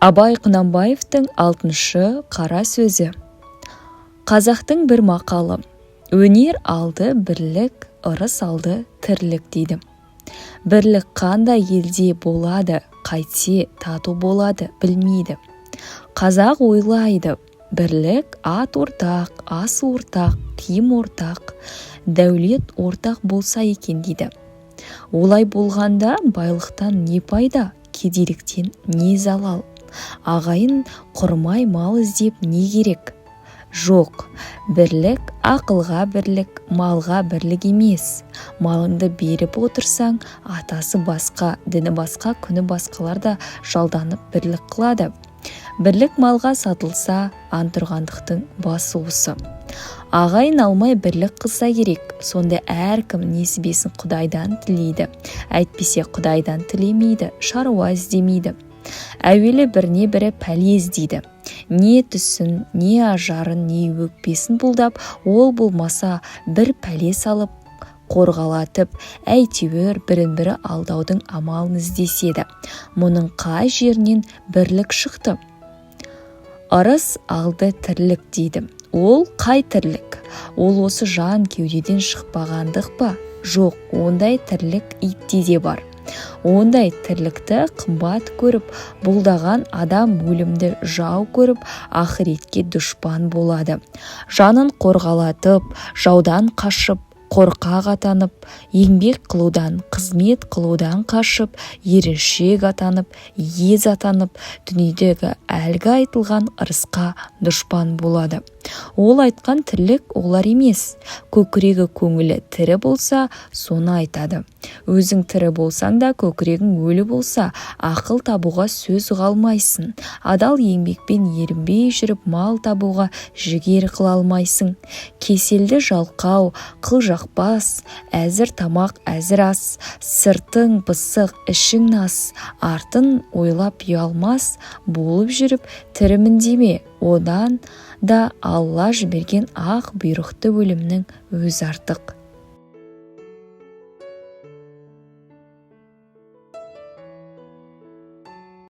Абай Құнанбаевтың 6-шы қара сөзі. Қазақтың бір мақалы: өнер алды бірлік, ырыс алды тірлік дейді. Бірлік қандай елде болады, қайтсе тату болады, білмейді. Қазақ ойлайды: бірлік ат ортақ, ас ортақ, киім ортақ, дәулет ортақ болса екен дейді. Олай болғанда байлықтан не пайда, кедейліктен не залал? Ағайын құрмай мал іздеп не керек? Жоқ, бірлік ақылға бірлік, малға бірлік емес. Малыңды беріп отырсаң, атасы басқа, діні басқа, күні басқалар да жалданып бірлік қылады. Бірлік малға сатылса, антұрғандықтың басы осы. Ағайын алмай бірлік қылса керек, сонда әркім несібесін Құдайдан тілейді. Әйтпесе Құдайдан тілемейді, шаруа іздемейді. Әуелі біріне бірі пәле іздейді. Не түсін, не ажарын, не өкпесін бұлдап, ол болмаса бір пәле салып, қорғалатып, әйтеуір бірін-бірі алдаудың амалын іздеседі. Мұның қай жерінен бірлік шықты? Ырыс алды тірлік дейді. Ол қай тірлік? Ол осы жан кеудеден шықпағандық па? Жоқ, ондай тірлік итте де бар. Ондай тірлікті қымбат көріп, бұлдаған адам өлімді жау көріп, ақыретке дұшпан болады. Жанын қорғалатып, жаудан қашып, қорқақ атанып, еңбек қылудан, қызмет қылудан қашып, еріншек атанып, ез атанып, дүниедегі әлгі айтылған ырысқа дұшпан болады. Ол айтқан тірлік олар емес. Көкірегі көңілі тірі болса, соны айтады. Өзің тірі болсаң да, көкірегің өлі болса, ақыл табуға сөз қалмайсың. Адал еңбекпен ерінбей жүріп, мал табуға жігер қыла алмайсың. Кеселді жалқау, қыл жақпас, әзір тамақ, әзір ас, сыртың пысық, ішің нас, артын ойлап ұялмас болып жүріп, тірімін деме, одан да Алла жіберген ақ бұйрықты өлімнің өз артық.